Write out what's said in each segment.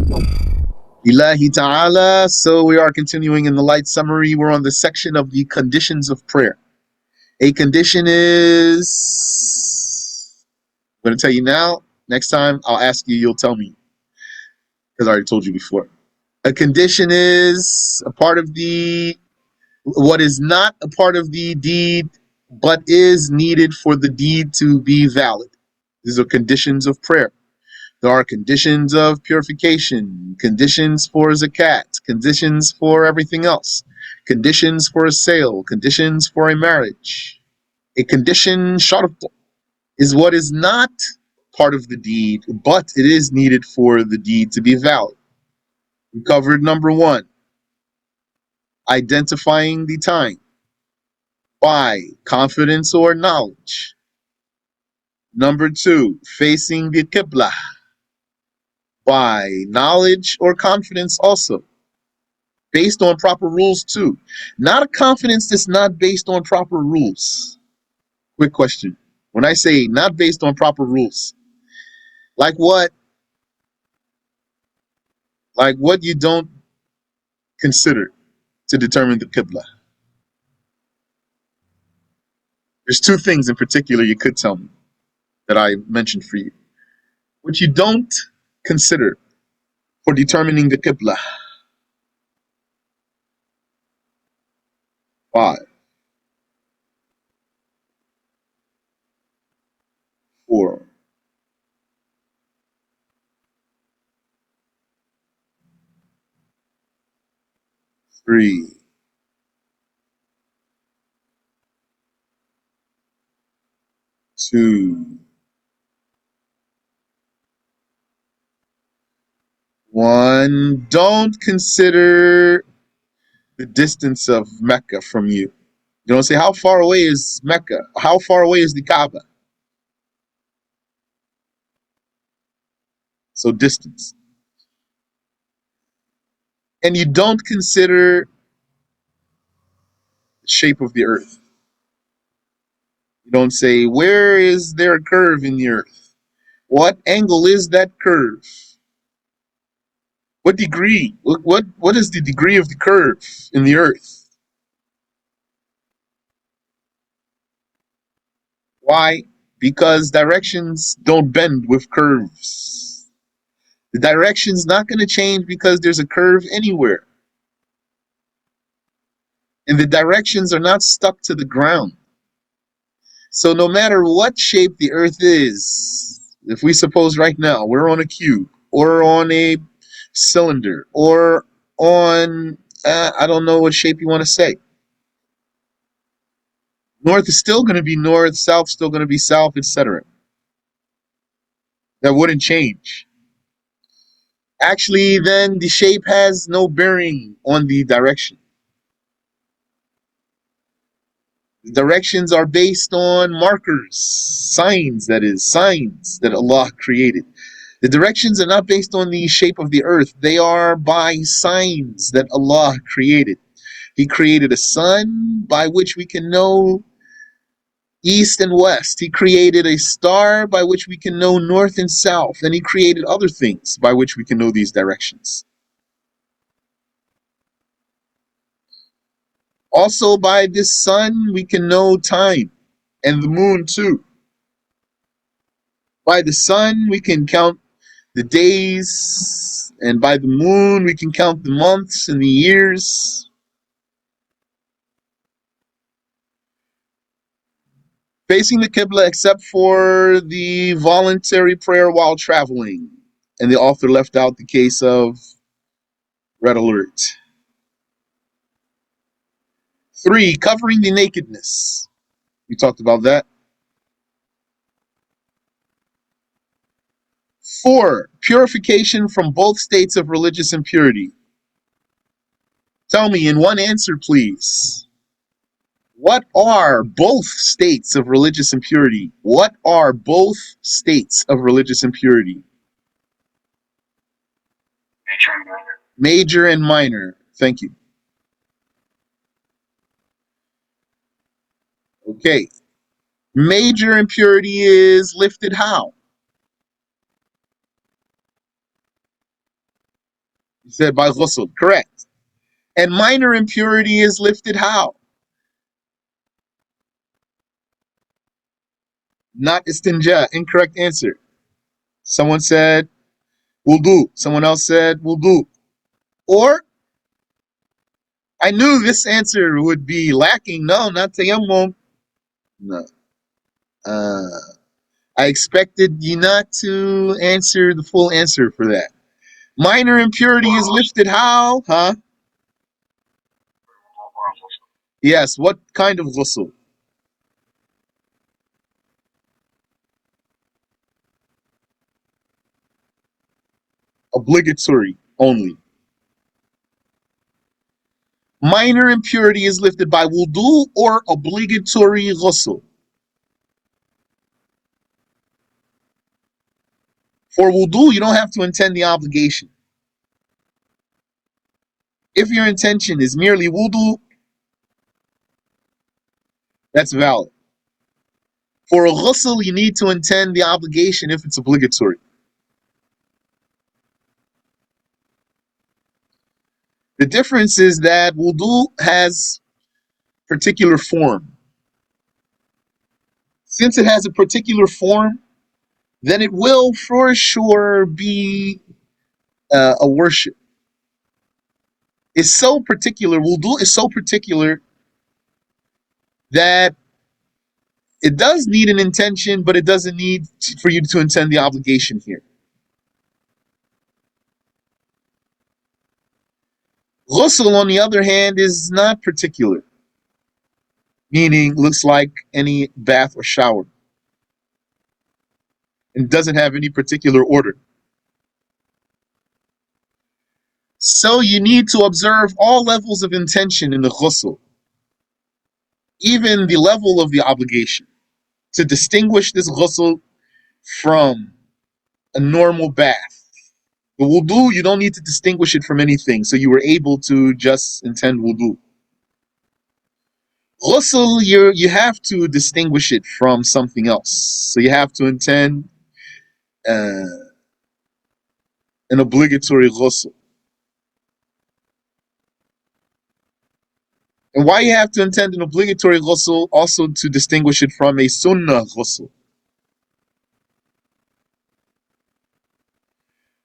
Ilahi ta'ala. So we are continuing in the light summary. We're on the section of the conditions of prayer. A condition is, I'm going to tell you now. Next time I'll ask you, you'll tell me, because I already told you before. A condition is a part of what is not a part of the deed, but is needed for the deed to be valid. These are conditions of prayer. There are conditions of purification, conditions for zakat, conditions for everything else, conditions for a sale, conditions for a marriage. A condition, shart, is what is not part of the deed, but it is needed for the deed to be valid. We covered number 1, identifying the time by confidence or knowledge. Number 2, facing the qibla by knowledge or confidence also. Based on proper rules too. Not a confidence that's not based on proper rules. Quick question. When I say not based on proper rules, like what? Like what you don't consider to determine the qibla. There's 2 things in particular you could tell me that I mentioned for you. What you don't consider for determining the qibla. 5, 4, 3, 2, 1. Don't consider the distance of Mecca from you. You don't say, how far away is Mecca? How far away is the Kaaba? So distance. And you don't consider the shape of the earth. You don't say, where is there a curve in the earth? What angle is that curve? What degree? What is the degree of the curve in the earth? Why? Because directions don't bend with curves. The direction's not going to change because there's a curve anywhere. And the directions are not stuck to the ground. So no matter what shape the earth is, if we suppose right now we're on a cube or on a cylinder or on, I don't know what shape you want to say. North is still going to be north, south still going to be south, etc. That wouldn't change. Actually, then the shape has no bearing on the direction. The directions are based on markers, signs that Allah created. The directions are not based on the shape of the earth. They are by signs that Allah created. He created a sun by which we can know east and west. He created a star by which we can know north and south. And He created other things by which we can know these directions. Also, by this sun, we can know time, and the moon too. By the sun, we can count the days, and by the moon, we can count the months and the years. Facing the Qibla except for the voluntary prayer while traveling. And the author left out the case of red alert. 3, covering the nakedness. We talked about that. 4, purification from both states of religious impurity. Tell me in one answer, please. What are both states of religious impurity? What are both states of religious impurity? Major and minor. Major and minor. Thank you. Okay. Major impurity is lifted how? You said by ghusl. Correct. And minor impurity is lifted how? Not istinja. Incorrect answer. Someone said wudu. Someone else said wudu. Or I knew this answer would be lacking. No, not tayammum. No. Uh, I expected you not to answer the full answer for that. Minor impurity is lifted how? Huh? Yes. What kind of ghusl? Obligatory only. Minor impurity is lifted by wudu or obligatory ghusl. For wudu, you don't have to intend the obligation. If your intention is merely wudu, that's valid. For a ghusl, you need to intend the obligation if it's obligatory. The difference is that wudu has particular form. Since it has a particular form, then it will for sure be a worship. It's so particular, wudu is so particular that it does need an intention, but it doesn't need for you to intend the obligation here. Ghusl, on the other hand, is not particular, meaning looks like any bath or shower, and doesn't have any particular order. So you need to observe all levels of intention in the ghusl, even the level of the obligation, to distinguish this ghusl from a normal bath. The wudu, you don't need to distinguish it from anything, so you were able to just intend wudu. Ghusl, you have to distinguish it from something else. So you have to intend uh, an obligatory ghusl. And why you have to intend an obligatory ghusl? Also to distinguish it from a sunnah ghusl.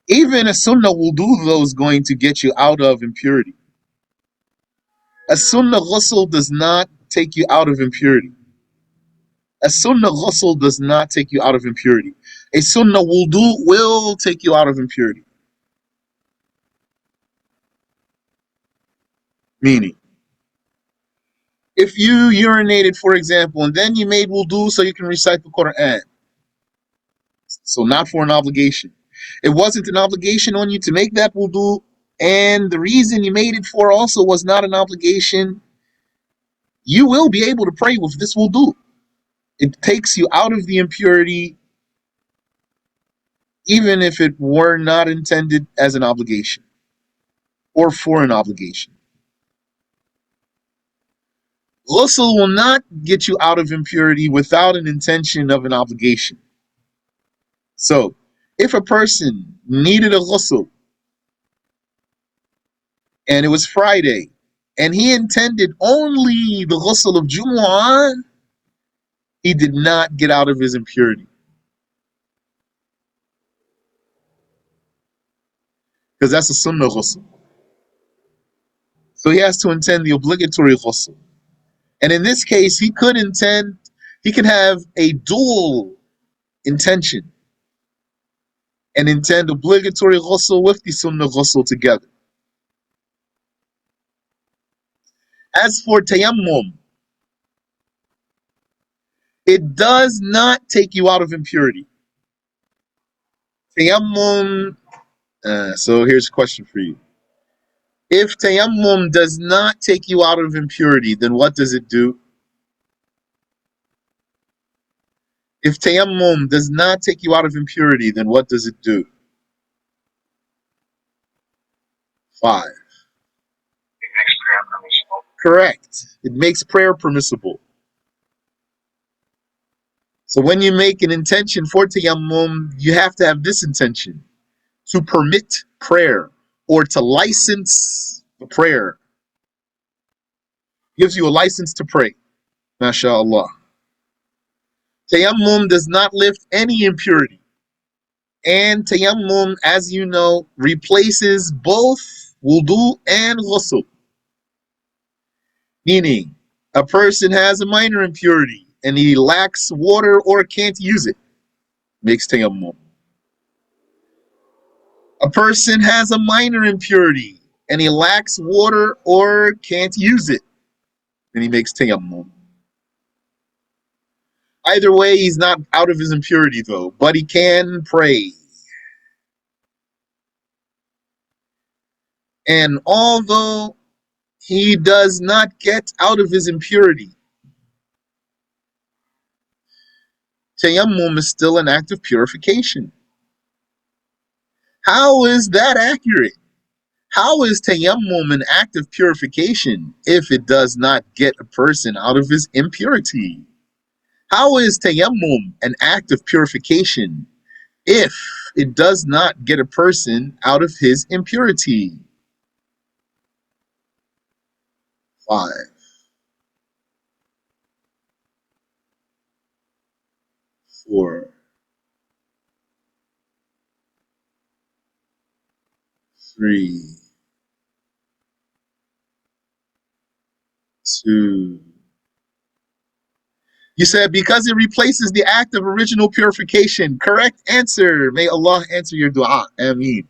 Even a sunnah wudu, though, is going to get you out of impurity. A sunnah ghusl does not take you out of impurity. A sunnah ghusl does not take you out of impurity. A sunnah wudu will take you out of impurity. Meaning, if you urinated, for example, and then you made wudu so you can recite the Quran, so not for an obligation. It wasn't an obligation on you to make that wudu, and the reason you made it for also was not an obligation. You will be able to pray with this wudu. It takes you out of the impurity, even if it were not intended as an obligation or for an obligation. Ghusl will not get you out of impurity without an intention of an obligation. So, if a person needed a ghusl and it was Friday and he intended only the ghusl of Jumu'ah, he did not get out of his impurity. Because that's a sunnah ghusl. So he has to intend the obligatory ghusl. And in this case, he could have a dual intention and intend obligatory ghusl with the sunnah ghusl together. As for tayammum, it does not take you out of impurity. Tayammum, so here's a question for you. If tayammum does not take you out of impurity, then what does it do? If tayammum does not take you out of impurity, then what does it do? 5. Correct. It makes prayer permissible. So when you make an intention for tayammum, you have to have this intention: to permit prayer or to license the prayer. Gives you a license to pray. MashaAllah. Tayammum does not lift any impurity. And tayammum, as you know, replaces both wudu and ghusl. Meaning, a person has a minor impurity and he lacks water or can't use it. Makes tayammum. A person has a minor impurity and he lacks water or can't use it. And he makes tayammum. Either way, he's not out of his impurity though, but he can pray. And although he does not get out of his impurity, tayammum is still an act of purification. How is that accurate? How is tayammum an act of purification if it does not get a person out of his impurity? How is tayammum an act of purification if it does not get a person out of his impurity? 5, 4, 3, 2. You said because it replaces the act of original purification. Correct answer. May Allah answer your dua. Ameen.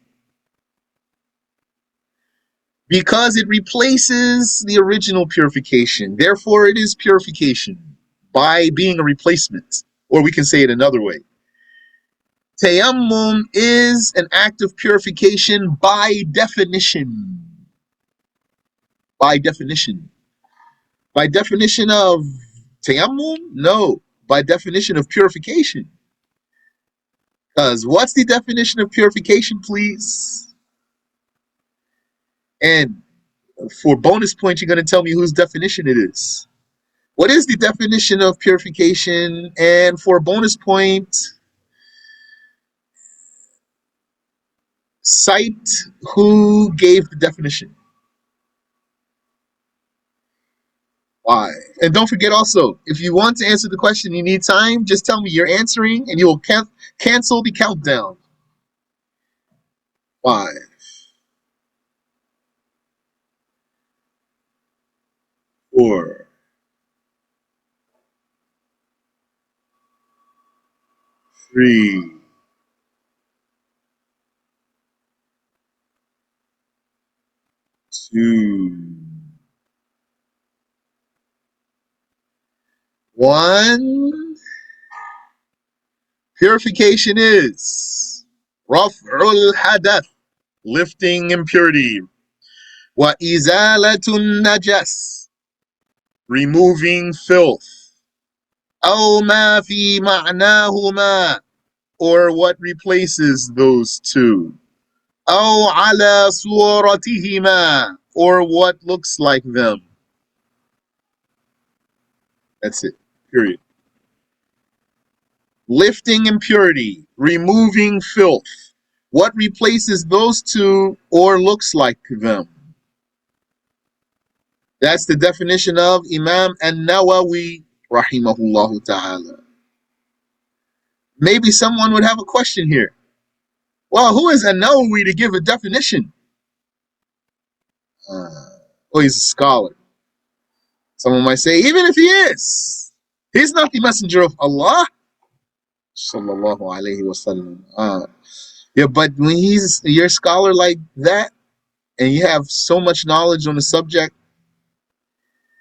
Because it replaces the original purification. Therefore, it is purification by being a replacement. Or we can say it another way. Tayammum is an act of purification by definition. By definition. By definition of tayammum? No. By definition of purification. Because what's the definition of purification, please? And for bonus points, you're going to tell me whose definition it is. What is the definition of purification? And for a bonus point, cite who gave the definition. Why? And don't forget also, if you want to answer the question, you need time, just tell me you're answering and you will cancel the countdown. 5, 4, 3, 2, 1. Purification is Raf'ul Hadath, lifting impurity. Wa izalatun najas, removing filth. Aw ma fi ma'nahuma, or what replaces those two. Aw ala suratihima, or what looks like them. That's it. Period. Lifting impurity, removing filth. What replaces those two or looks like them? That's the definition of Imam An-Nawawi, rahimahullah ta'ala. Maybe someone would have a question here. Well, who is An-Nawawi to give a definition? He's a scholar. Someone might say, even if he is, he's not the messenger of Allah. Sallallahu alayhi wa sallam. Yeah, but when you're a scholar like that, and you have so much knowledge on the subject,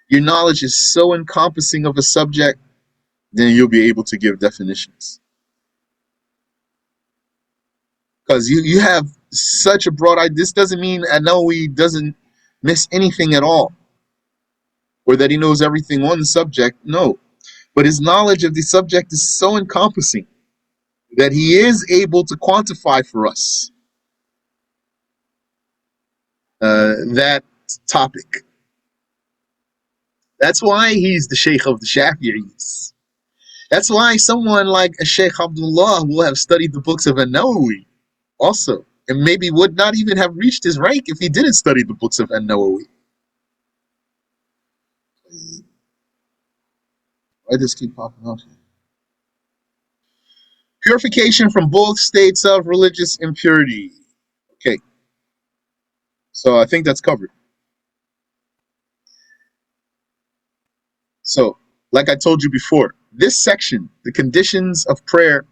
your knowledge is so encompassing of a subject, then you'll be able to give definitions. Because you have such a broad idea. This doesn't mean An-Nawawi doesn't miss anything at all, or that he knows everything on the subject. No. But his knowledge of the subject is so encompassing that he is able to quantify for us that topic. That's why he's the Shaykh of the Shafi'is. That's why someone like a Shaykh Abdullah will have studied the books of An-Nawawi also, and maybe would not even have reached his rank if he didn't study the books of An-Nawawi. Why does this keep popping out here? Purification from both states of religious impurity. Okay, so I think that's covered. So, like I told you before, this section, the conditions of prayer,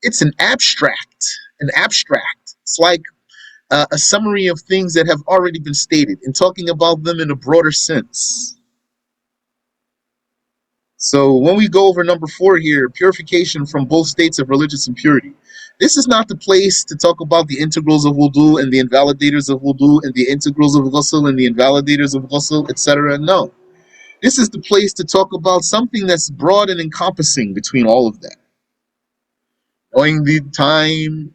it's an abstract. It's like a summary of things that have already been stated and talking about them in a broader sense. So when we go over number 4 here, purification from both states of religious impurity, this is not the place to talk about the integrals of wudu and the invalidators of wudu and the integrals of ghusl and the invalidators of ghusl, etc. No. This is the place to talk about something that's broad and encompassing between all of that. Knowing the time,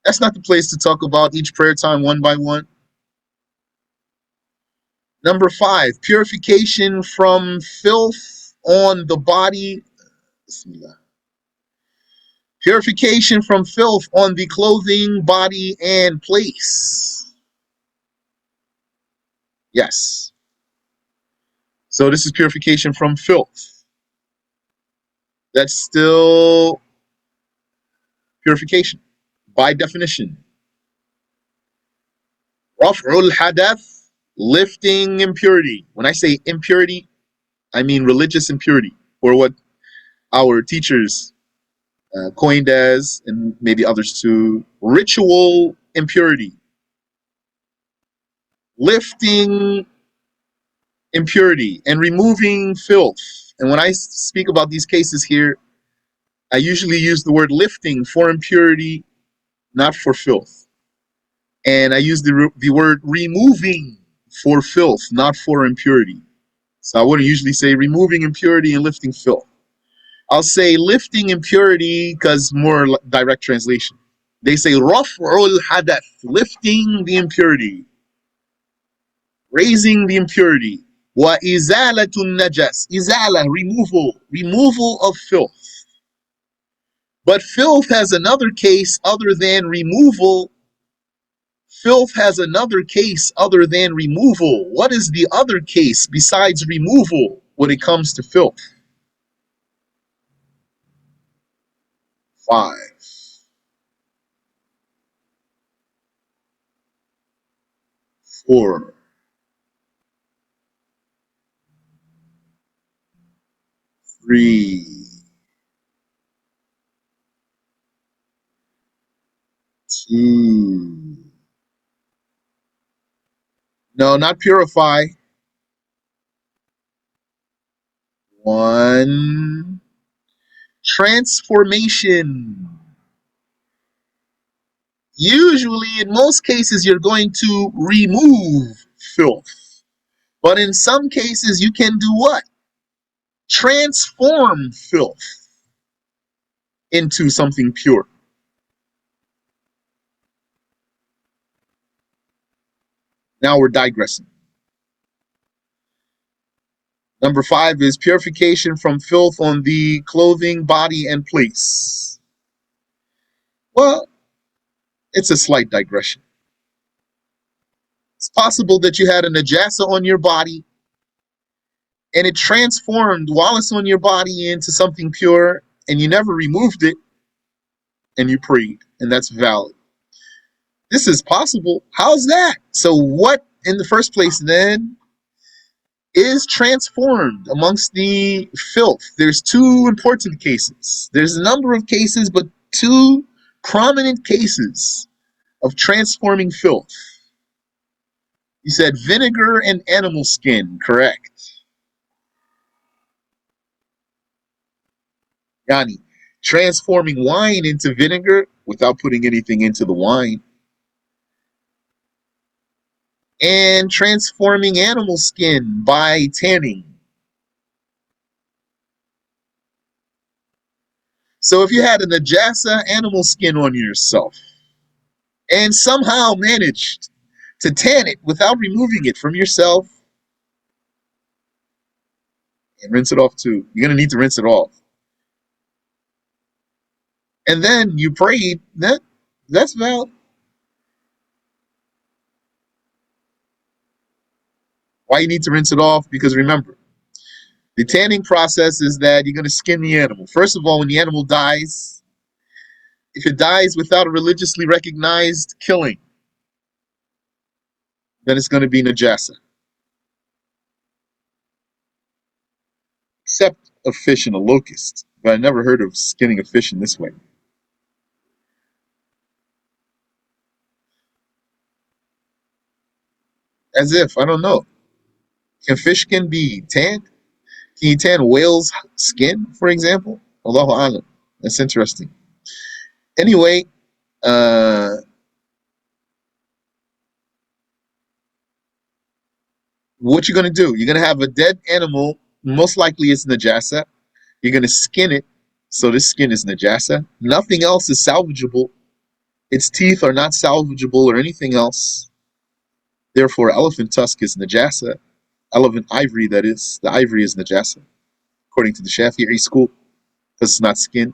that's not the place to talk about each prayer time one by one. Number 5, purification from filth on the body. Bismillah. Purification from filth on the clothing, body, and place. Yes. So this is purification from filth. That's still purification by definition. Raf'ul hadath, lifting impurity. When I say impurity, I mean religious impurity, or what our teachers coined as, and maybe others too, ritual impurity. Lifting impurity and removing filth. And when I speak about these cases here, I usually use the word lifting for impurity, not for filth. And I use the word removing for filth, not for impurity. So I wouldn't usually say removing impurity and lifting filth. I'll say lifting impurity because more direct translation. They say raf'ul hadath, lifting the impurity, raising the impurity. Wa izalatun najas, izala, removal of filth. But filth has another case other than removal. Filth has another case other than removal. What is the other case besides removal when it comes to filth? 5, 4, 3, 2. No, not purify. 1. Transformation. Usually, in most cases, you're going to remove filth. But in some cases, you can do what? Transform filth into something pure. Now we're digressing. Number 5 is purification from filth on the clothing, body, and place. Well, it's a slight digression. It's possible that you had a najasa on your body and it transformed while it's on your body into something pure and you never removed it and you prayed, and that's valid. This is possible. How's that? So what in the first place then is transformed amongst the filth? There's 2 important cases. There's a number of cases, but 2 prominent cases of transforming filth. You said vinegar and animal skin, correct? Yani, transforming wine into vinegar without putting anything into the wine. And transforming animal skin by tanning. So if you had a najasa animal skin on yourself and somehow managed to tan it without removing it from yourself, and rinse it off too. You're going to need to rinse it off. And then you prayed, that's valid. Why you need to rinse it off? Because remember, the tanning process is that you're going to skin the animal. First of all, when the animal dies, if it dies without a religiously recognized killing, then it's going to be najasa. Except a fish and a locust. But I never heard of skinning a fish in this way. As if, I don't know. Can fish skin be tanned? Can you tan whale's skin, for example? Allahu Alam. That's interesting. Anyway, what you're going to do, you're going to have a dead animal, most likely it's najasa. You're going to skin it, so this skin is najasa. Nothing else is salvageable. Its teeth are not salvageable or anything else. Therefore, elephant tusk is najasa. Elephant ivory, that is. The ivory is najasa, according to the Shafi'i school, because it's not skin.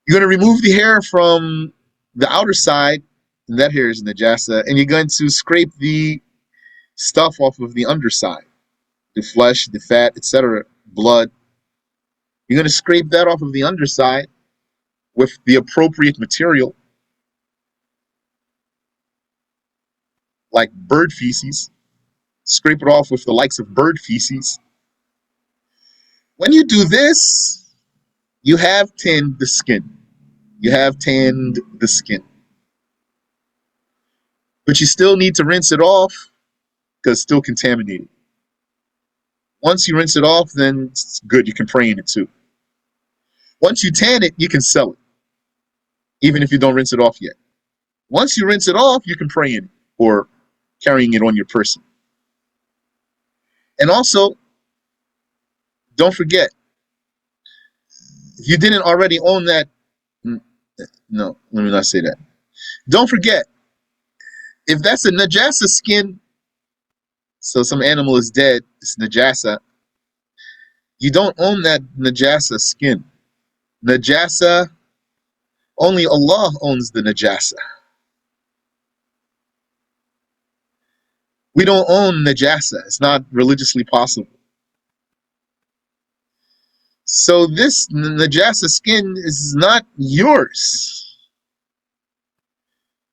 You're going to remove the hair from the outer side, and that hair is najasa, and you're going to scrape the stuff off of the underside, the flesh, the fat, etc., blood. You're going to scrape that off of the underside with the appropriate material, like bird feces. Scrape it off with the likes of bird feces. When you do this, you have tanned the skin. You have tanned the skin. But you still need to rinse it off because it's still contaminated. Once you rinse it off, then it's good. You can pray in it too. Once you tan it, you can sell it, even if you don't rinse it off yet. Once you rinse it off, you can pray in it or carrying it on your person. And also, don't forget, if you didn't already own that, no, let me not say that. Don't forget, if that's a najasa skin, so some animal is dead, it's najasa, you don't own that najasa skin. Najasa, only Allah owns the najasa. We don't own najasa. It's not religiously possible. So this najasa skin is not yours.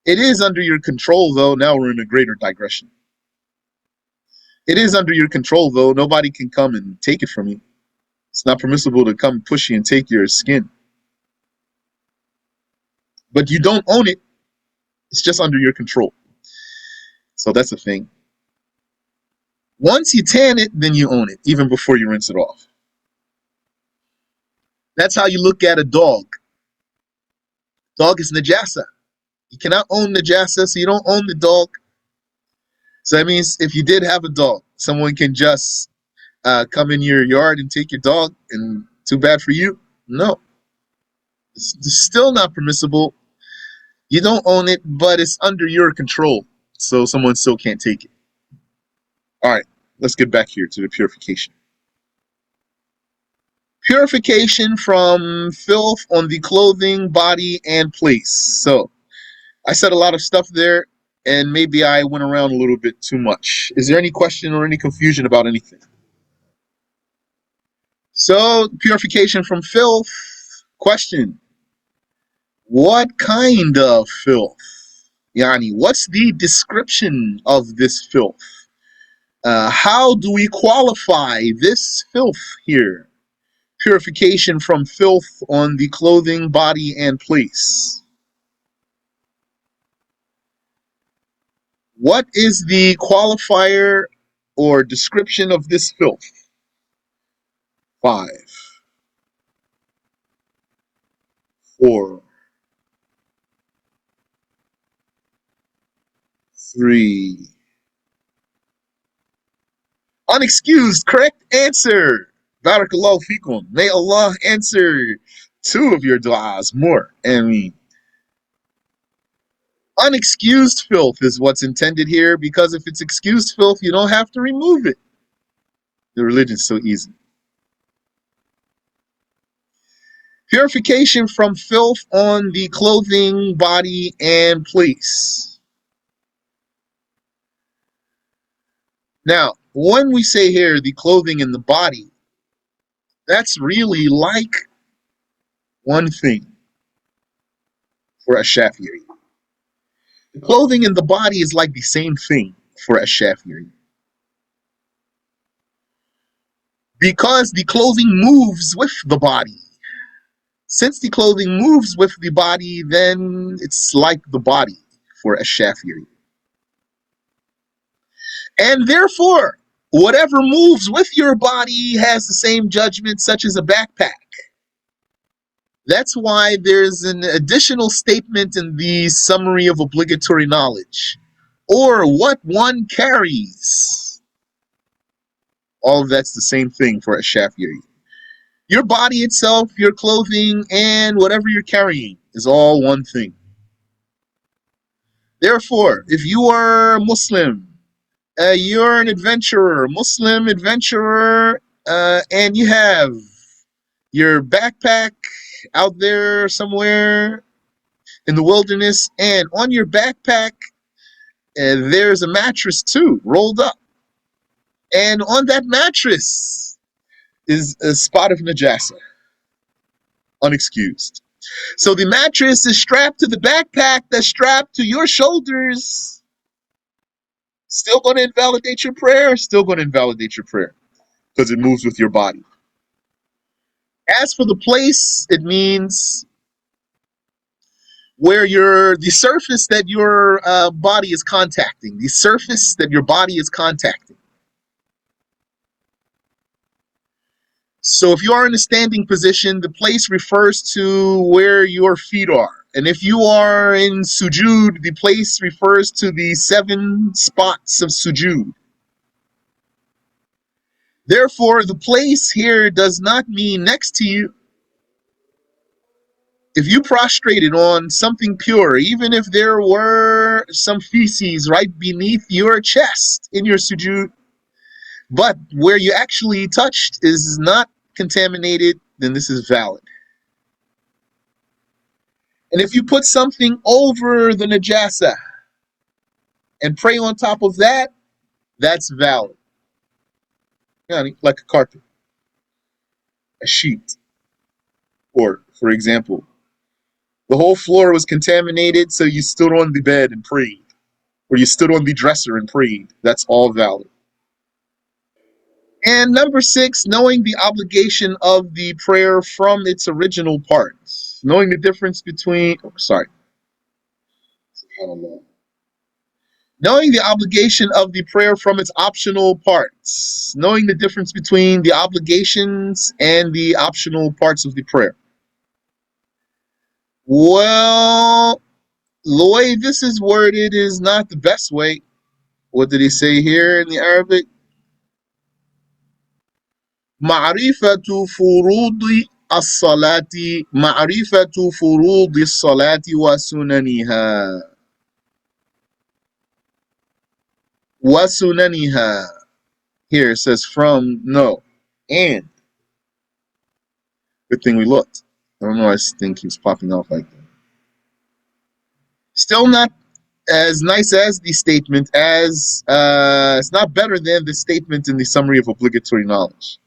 It is under your control, though. Now we're in a greater digression. It is under your control, though. Nobody can come and take it from you. It's not permissible to come push you and take your skin. But you don't own it. It's just under your control. So that's the thing. Once you tan it, then you own it, even before you rinse it off. That's how you look at a dog. Dog is najasa. You cannot own najasa, so you don't own the dog. So that means if you did have a dog, someone can just come in your yard and take your dog, and too bad for you. No. It's still not permissible. You don't own it, but it's under your control, so someone still can't take it. All right, let's get back here to the purification. Purification from filth on the clothing, body, and place. So I said a lot of stuff there, and maybe I went around a little bit too much. Is there any question or any confusion about anything? So, purification from filth. Question. What kind of filth? Yani, what's the description of this filth? How do we qualify this filth here? Purification from filth on the clothing, body, and place. What is the qualifier or description of this filth? 5, 4, 3. Unexcused, correct answer. Barakallahu fikum. May Allah answer 2 of your du'as more. Unexcused filth is what's intended here, because if it's excused filth, you don't have to remove it. The religion's so easy. Purification from filth on the clothing, body, and place. Now, when we say here the clothing and the body, that's really like one thing for a Shafi'i. The clothing and the body is like the same thing for a Shafi'i. Because the clothing moves with the body. Since the clothing moves with the body, then it's like the body for a Shafi'i. And therefore, whatever moves with your body has the same judgment, such as a backpack. That's why there's an additional statement in the summary of obligatory knowledge, or what one carries. All of that's the same thing for a Shafi'i. Your body itself, your clothing, and whatever you're carrying is all one thing. Therefore, if you are Muslim, you're an adventurer, Muslim adventurer, and you have your backpack out there somewhere in the wilderness, and on your backpack, there's a mattress too, rolled up. And on that mattress is a spot of najasa, unexcused. So the mattress is strapped to the backpack that's strapped to your shoulders. Still going to invalidate your prayer? Still going to invalidate your prayer because it moves with your body. As for the place, it means where the surface that your body is contacting, the surface that your body is contacting. So if you are in a standing position, the place refers to where your feet are. And if you are in sujood, the place refers to the 7 spots of sujood. Therefore, the place here does not mean next to you. If you prostrated on something pure, even if there were some feces right beneath your chest in your sujood, but where you actually touched is not contaminated, then this is valid. And if you put something over the najasa and pray on top of that, that's valid. Like a carpet, a sheet, or, for example, the whole floor was contaminated, so you stood on the bed and prayed, or you stood on the dresser and prayed. That's all valid. And number 6, knowing the obligation of the prayer from its original parts. Knowing the difference between, knowing the obligation of the prayer from its optional parts. Knowing the difference between the obligations and the optional parts of the prayer. Well, the way this is worded is not the best way. What did he say here in the Arabic? معرفة فروض الصلاة معرفة فروض الصلاة وسننها وسننها. Here it says from, no, and. Good thing we looked. I don't know why this thing keeps popping off like that. Still not as nice as the statement, as it's not better than the statement in the summary of obligatory knowledge,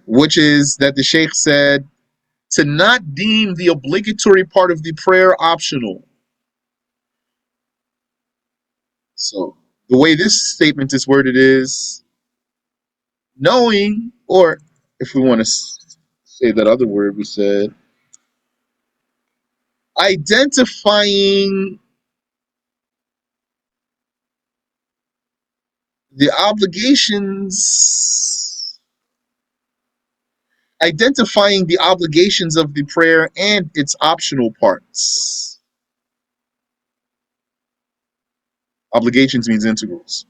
which is that the Shaykh said to not deem the obligatory part of the prayer optional. So the way this statement is worded is knowing, or if we want to say that other word, we said identifying the obligations of the prayer and its optional parts. Obligations means integrals.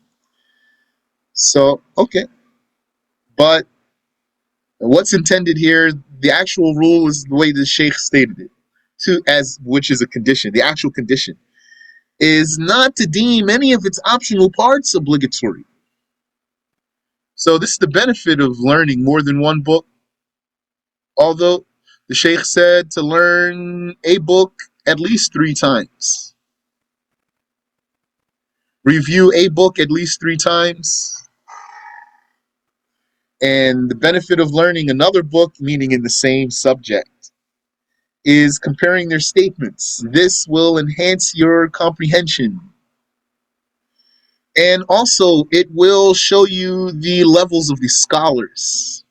So, okay. But what's intended here, the actual rule is the way the Shaykh stated it, which is a condition. The actual condition is not to deem any of its optional parts obligatory. So this is the benefit of learning more than one book. Although the Shaykh said to learn a book at least 3 times. review a book at least 3 times. And the benefit of learning another book, meaning in the same subject, is comparing their statements. This will enhance your comprehension. And also, it will show you the levels of the scholars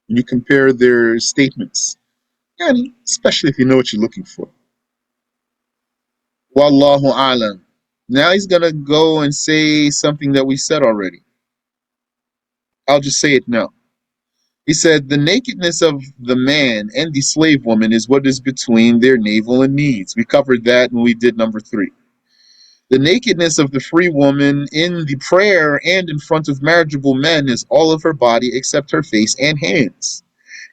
when you compare their statements, and especially if you know what you're looking for. Wallahu alam. Now he's going to go and say something that we said already. I'll just say it now. He said, the nakedness of the man and the slave woman is what is between their navel and knees. We covered that when we did number 3. The nakedness of the free woman in the prayer and in front of marriageable men is all of her body except her face and hands.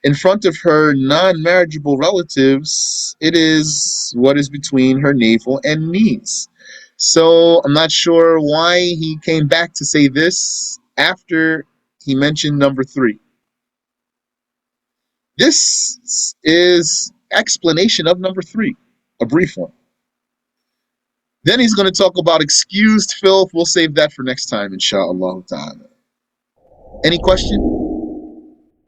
In front of her non-marriageable relatives, it is what is between her navel and knees. So I'm not sure why he came back to say this after he mentioned number 3. This is explanation of number 3, a brief one. Then he's going to talk about excused filth. We'll save that for next time, inshallah ta'ala. Any question?